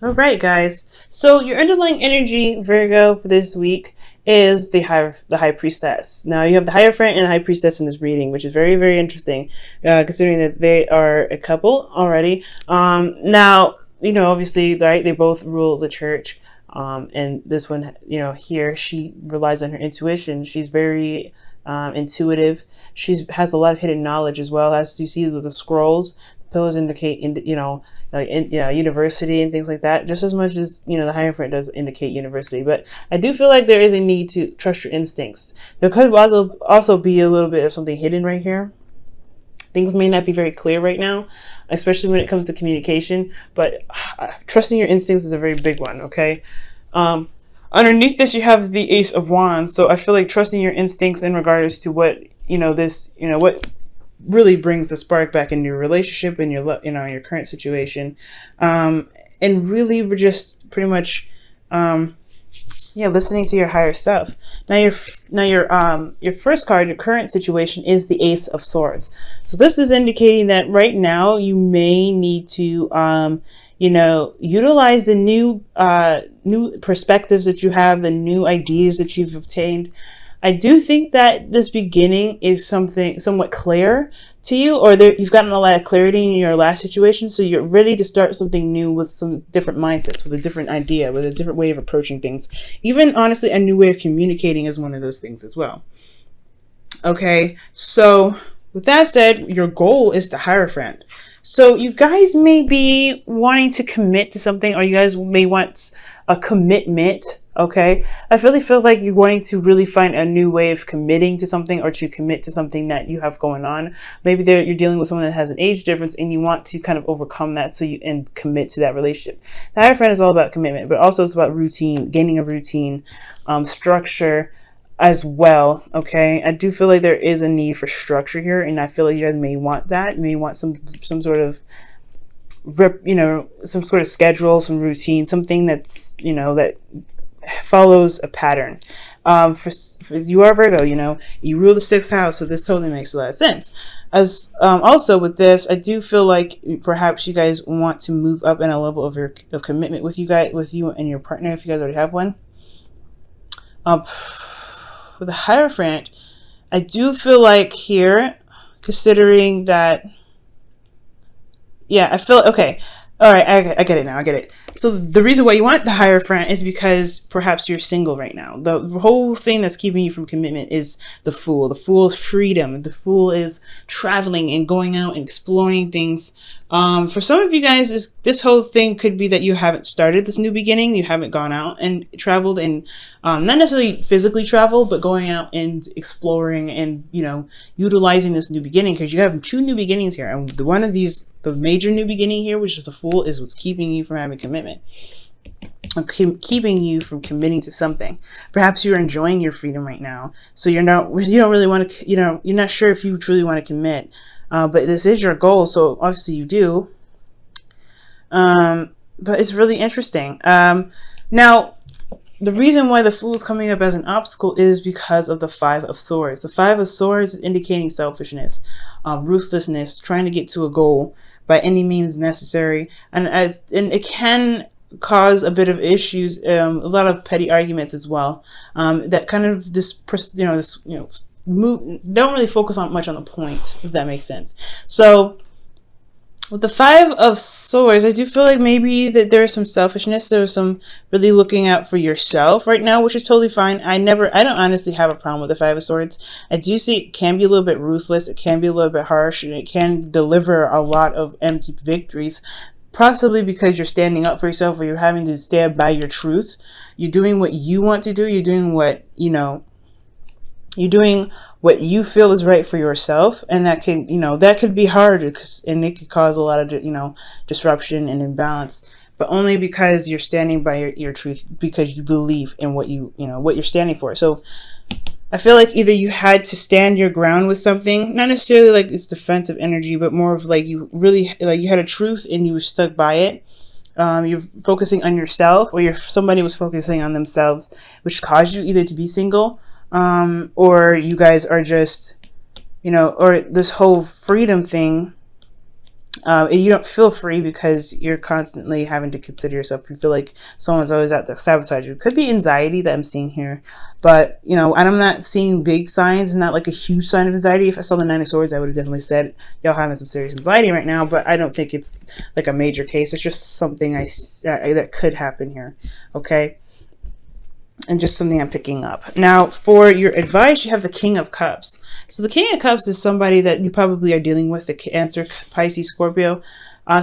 All right, guys. So your underlying energy, Virgo, for this week is the high priestess. Now you have the Hierophant and the high priestess in this reading, which is very very interesting, considering that they are a couple already. Now obviously, right? They both rule the church. And this one, here she relies on her intuition. She's very intuitive. She has a lot of hidden knowledge as well. As you see the scrolls, pillars indicate university and things like that, just as much as the Hierophant does indicate university. But I do feel like there is a need to trust your instincts. There could also be a little bit of something hidden right here. Things may not be very clear right now, especially when it comes to communication, but trusting your instincts is a very big one. Okay. Underneath this, you have the Ace of Wands. So I feel like trusting your instincts in regards to what what really brings the spark back in your relationship, in your current situation, and really we're just pretty much listening to your higher self. Your first card, your current situation, is the Ace of Swords. So this is indicating that right now you may need to utilize the new perspectives that you have, the new ideas that you've obtained. I do think that this beginning is something somewhat clear to you, or you've gotten a lot of clarity in your last situation, so you're ready to start something new with some different mindsets, with a different idea, with a different way of approaching things. Even, honestly, a new way of communicating is one of those things as well. Okay, so with that said, your goal is the Hierophant. So you guys may be wanting to commit to something, or you guys may want a commitment. Okay, I really feel like you're wanting to really find a new way of committing to something, or to commit to something that you have going on. Maybe you're dealing with someone that has an age difference, and you want to kind of overcome that, and commit to that relationship. The Hierophant is all about commitment, but also it's about routine, gaining a routine, structure as well. Okay, I do feel like there is a need for structure here, and I feel like you guys may want that. You may want some sort of some sort of schedule, some routine, something that's that follows a pattern. For you are Virgo, you rule the sixth house, so this totally makes a lot of sense. As also with this, I do feel like perhaps you guys want to move up in a level of commitment with you and your partner, if you guys already have one. For the Hierophant, I do feel like here, considering that, I feel okay. All right, I get it now. I get it. So the reason why you want the Hierophant is because perhaps you're single right now. The whole thing that's keeping you from commitment is the Fool. The Fool is freedom. The Fool is traveling and going out and exploring things. For some of you guys, this whole thing could be that you haven't started this new beginning. You haven't gone out and traveled, and not necessarily physically traveled, but going out and exploring and utilizing this new beginning, because you have two new beginnings here, and one of these, the major new beginning here, which is the Fool, is what's keeping you from having commitment, keeping you from committing to something. Perhaps you're enjoying your freedom right now, so you don't really want to, you're not sure if you truly want to commit, but this is your goal, so obviously you do. But it's really interesting. Now, the reason why the Fool is coming up as an obstacle is because of the Five of Swords. The Five of Swords is indicating selfishness, ruthlessness, trying to get to a goal by any means necessary, and it can cause a bit of issues, a lot of petty arguments as well. That kind of don't really focus on much on the point, if that makes sense. So with the Five of Swords, I do feel like maybe that there's some selfishness. There's some really looking out for yourself right now, which is totally fine. I don't honestly have a problem with the Five of Swords. I do see it can be a little bit ruthless. It can be a little bit harsh, and it can deliver a lot of empty victories. Possibly because you're standing up for yourself, or you're having to stand by your truth. You're doing what you want to do. You're doing what, you're doing what you feel is right for yourself, and that could be hard, and it could cause a lot of disruption and imbalance, but only because you're standing by your truth, because you believe in what what you're standing for. So I feel like either you had to stand your ground with something, not necessarily like it's defensive energy, but more of like you really, like, you had a truth and you were stuck by it. You're focusing on yourself, or somebody was focusing on themselves, which caused you either to be single, or you guys are just, or this whole freedom thing You don't feel free because you're constantly having to consider yourself. You feel like someone's always out to sabotage you. It could be anxiety that I'm seeing here, but and I'm not seeing big signs, not like a huge sign of anxiety. If I saw the Nine of Swords, I would have definitely said y'all having some serious anxiety right now, but I don't think it's like a major case. It's just something that could happen here, okay? And just something I'm picking up. Now, for your advice, you have the King of Cups. So the King of Cups is somebody that you probably are dealing with, the Cancer, Pisces, Scorpio.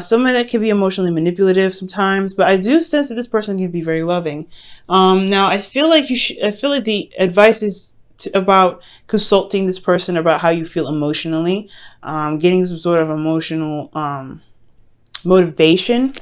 Somebody that can be emotionally manipulative sometimes, but I do sense that this person can be very loving. Now, I feel like I feel like the advice is about consulting this person about how you feel emotionally, getting some sort of emotional motivation.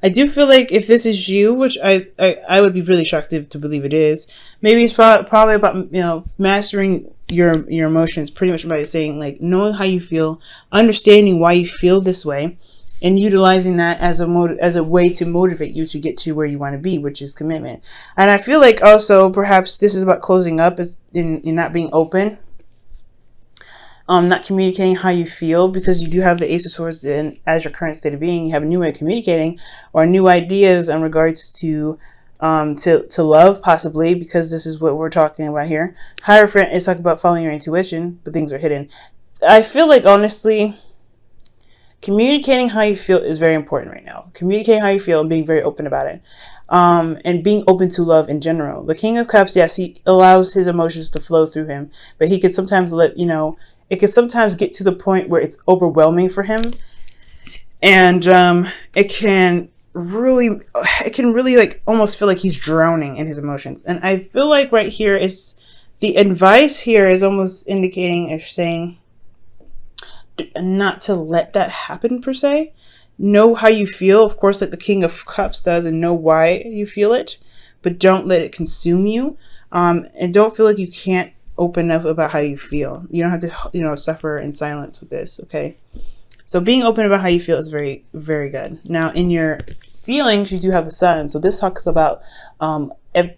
I do feel like if this is you, which I would be really shocked to believe it is, maybe it's probably about, mastering your emotions, pretty much by saying, like, knowing how you feel, understanding why you feel this way, and utilizing that as a way to motivate you to get to where you want to be, which is commitment. And I feel like also perhaps this is about closing up, is in not being open. Not communicating how you feel, because you do have the Ace of Swords as your current state of being. You have a new way of communicating or new ideas in regards to love, possibly, because this is what we're talking about here. Hierophant is talking about following your intuition, but things are hidden. I feel like, honestly, communicating how you feel is very important right now. Communicating how you feel and being very open about it. And being open to love in general. The King of Cups, yes, he allows his emotions to flow through him, but he could sometimes it can sometimes get to the point where it's overwhelming for him, and it can really like almost feel like he's drowning in his emotions. And I feel like right here is the advice here is almost indicating or saying not to let that happen per se. Know how you feel, of course, like the King of Cups does, and know why you feel it, but don't let it consume you, and don't feel like you can't open up about how you feel. You don't have to, suffer in silence with this, okay? So being open about how you feel is very, very good. Now, in your feelings, you do have the Sun. So this talks about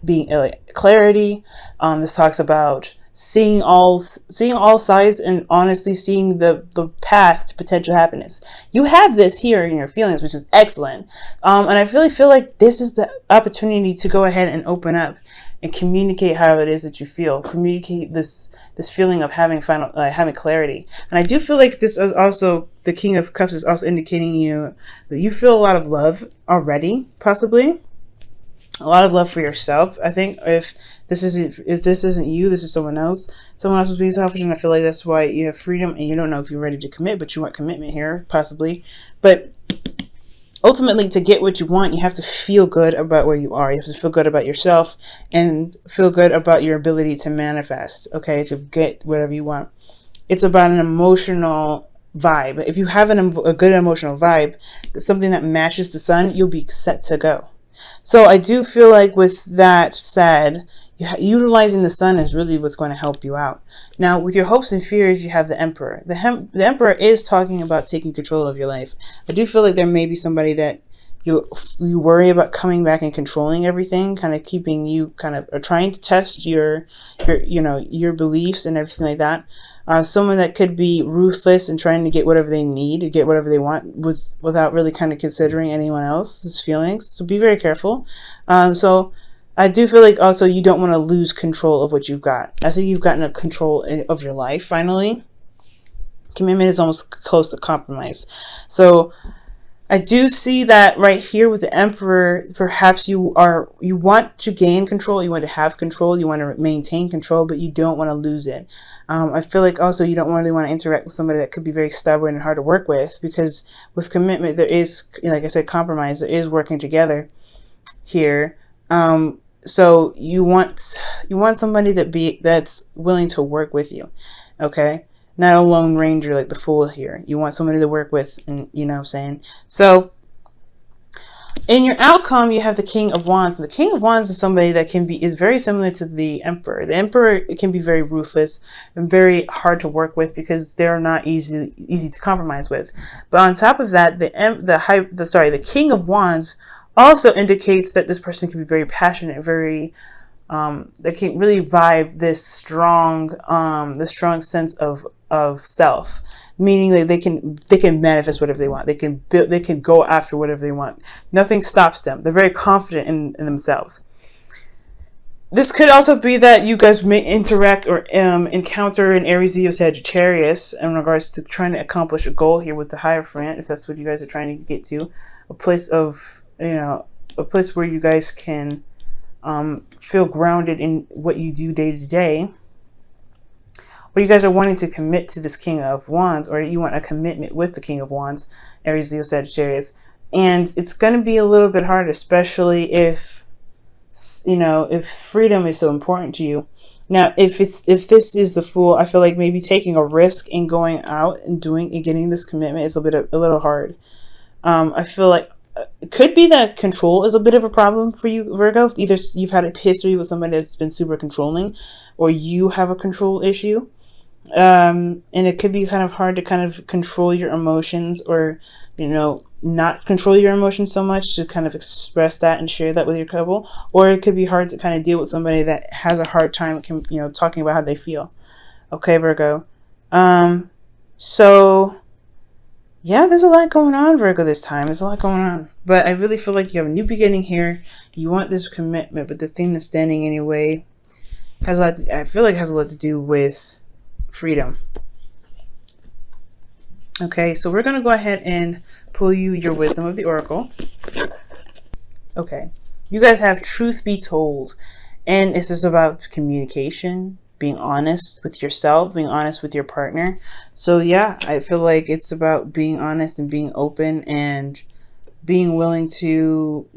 being clarity. This talks about seeing all sides and honestly seeing the path to potential happiness. You have this here in your feelings, which is excellent. And I really feel like this is the opportunity to go ahead and open up and communicate how it is that you feel. Communicate this feeling of having having clarity. And I do feel like this is also, the King of Cups is also indicating you that you feel a lot of love already, possibly a lot of love for yourself. I think if this isn't you, this is someone else. Someone else is being selfish, and I feel like that's why you have freedom and you don't know if you're ready to commit, but you want commitment here, possibly. But ultimately, to get what you want, you have to feel good about where you are. You have to feel good about yourself and feel good about your ability to manifest, okay, to get whatever you want. It's about an emotional vibe. If you have a good emotional vibe, something that matches the Sun, you'll be set to go. So I do feel like, with that said, utilizing the Sun is really what's going to help you out. Now, with your hopes and fears, you have the Emperor. The Emperor is talking about taking control of your life. I do feel like there may be somebody that you worry about coming back and controlling everything, kind of keeping you trying to test your beliefs and everything like that. Someone that could be ruthless and trying to get whatever they need, to get whatever they want, without really kind of considering anyone else's feelings. So be very careful. So I do feel like also you don't want to lose control of what you've got. I think you've gotten a control of your life finally. Commitment is almost close to compromise. So I do see that right here with the Emperor. Perhaps you want to gain control, you want to have control, you want to maintain control, but you don't want to lose it. I feel like also you don't really want to interact with somebody that could be very stubborn and hard to work with, because with commitment there is, like I said, compromise. There is working together here. So you want somebody that's willing to work with you, okay? Not a lone ranger like the Fool here. You want somebody to work with, and you know what I'm saying? So in your outcome, you have the King of Wands. And the King of Wands is somebody that is very similar to the Emperor. The Emperor can be very ruthless and very hard to work with, because they're not easy to compromise with. But on top of that, the King of Wands also indicates that this person can be very passionate, very They can really vibe this strong sense of self, meaning that they can manifest whatever they want. They can build, they can go after whatever they want. Nothing stops them. They're very confident in themselves. This could also be that you guys may interact or encounter an Aries, Leo, Sagittarius in regards to trying to accomplish a goal here with the Hierophant, if that's what you guys are trying to get to, a place of, a place where you guys can feel grounded in what you do day to day. Or you guys are wanting to commit to this King of Wands, or you want a commitment with the King of Wands, Aries, Leo, Sagittarius. And it's going to be a little bit hard, especially if freedom is so important to you. Now, if this is the Fool, I feel like maybe taking a risk and going out and getting this commitment is a little hard. I feel like it could be that control is a bit of a problem for you, Virgo. Either you've had a history with somebody that's been super controlling, or you have a control issue. And it could be kind of hard to kind of control your emotions, or, not control your emotions so much to kind of express that and share that with your couple. Or it could be hard to kind of deal with somebody that has a hard time, talking about how they feel. Okay, Virgo. So yeah, there's a lot going on, Virgo, this time. There's a lot going on. But I really feel like you have a new beginning here. You want this commitment, but the thing that's standing in your way has a lot to do with freedom. Okay, so we're going to go ahead and pull you your Wisdom of the Oracle. Okay, you guys have Truth Be Told. And this is about communication, being honest with yourself, being honest with your partner. So yeah, I feel like it's about being honest and being open and being willing to,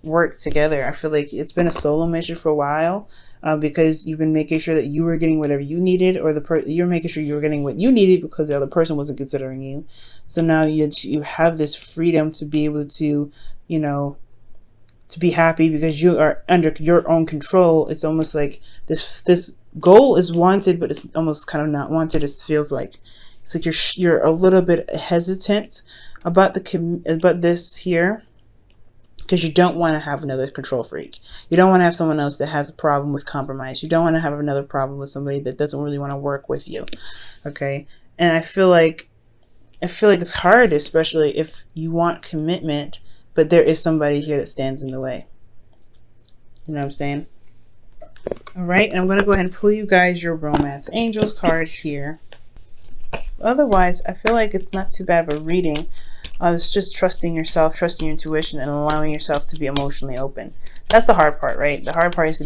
work together. I feel like it's been a solo mission for a while, because you've been making sure that you were getting whatever you needed, or you're making sure you were getting what you needed because the other person wasn't considering you. So now you have this freedom to be able to, to be happy because you are under your own control. It's almost like this goal is wanted, but it's almost kind of not wanted. It feels like it's like you're a little bit hesitant about this here, because you don't want to have another control freak. You don't want to have someone else that has a problem with compromise. You don't want to have another problem with somebody that doesn't really want to work with you. Okay, and I feel like it's hard, especially if you want commitment, but there is somebody here that stands in the way. You know what I'm saying? All right, and I'm going to go ahead and pull you guys your Romance Angels card here. Otherwise, I feel like it's not too bad of a reading. It's just trusting yourself, trusting your intuition, and allowing yourself to be emotionally open. That's the hard part, right? The hard part is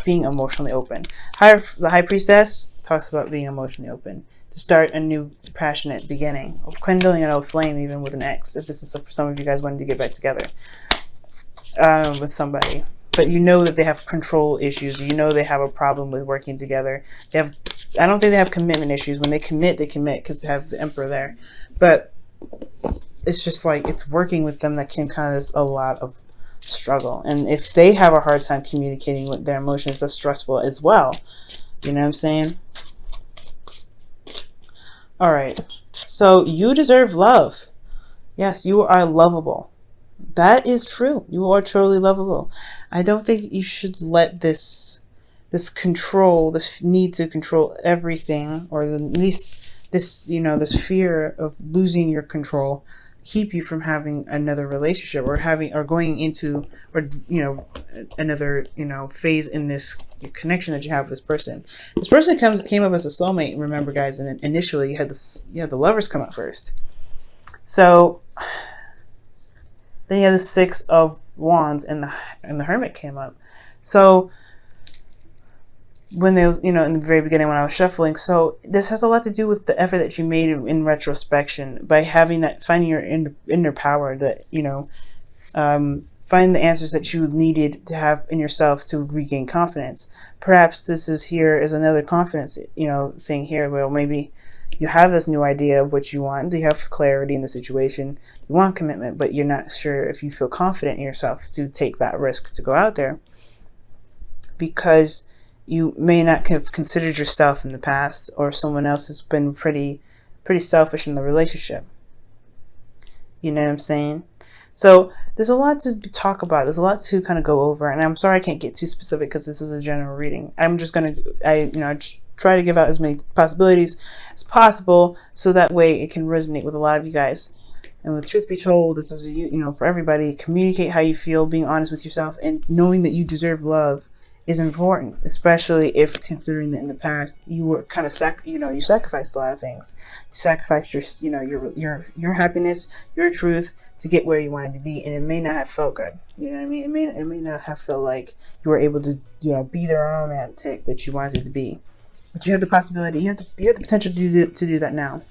being emotionally open. The High Priestess talks about being emotionally open, to start a new passionate beginning, or kindling an old flame, even with an ex, if this is for some of you guys wanting to get back together with somebody. But you know that they have control issues. You know they have a problem with working together. I don't think they have commitment issues. When they commit because they have the Emperor there. But it's just like, it's working with them that can cause a lot of struggle. And if they have a hard time communicating with their emotions, that's stressful as well. You know what I'm saying? All right. So you deserve love. Yes, you are lovable. That is true. You are truly lovable. I don't think you should let this control, this need to control everything, or this fear of losing your control, keep you from having another relationship, or going into, another, phase in this connection that you have with this person. This person came up as a soulmate, remember, guys, and then initially you had the Lovers come up first. So then you have the Six of Wands, and the Hermit came up. So when they was, in the very beginning when I was shuffling, so this has a lot to do with the effort that you made in retrospection, by finding your inner power, that find the answers that you needed to have in yourself to regain confidence. Perhaps this is another confidence, thing here, where maybe you have this new idea of what you want. You have clarity in the situation. You want commitment, but you're not sure if you feel confident in yourself to take that risk to go out there, because you may not have considered yourself in the past, or someone else has been pretty selfish in the relationship. You know what I'm saying? So there's a lot to talk about. There's a lot to kind of go over, and I'm sorry I can't get too specific because this is a general reading. I'm just gonna, just try to give out as many possibilities as possible, so that way it can resonate with a lot of you guys. And with truth be told, this is for everybody. Communicate how you feel, being honest with yourself, and knowing that you deserve love is important, especially if considering that in the past you were kind of you sacrificed a lot of things. You sacrificed your happiness, your truth to get where you wanted to be, and it may not have felt good. You know what I mean? It may not have felt like you were able to be the romantic that you wanted to be. But you have the possibility, you have the potential to do that now.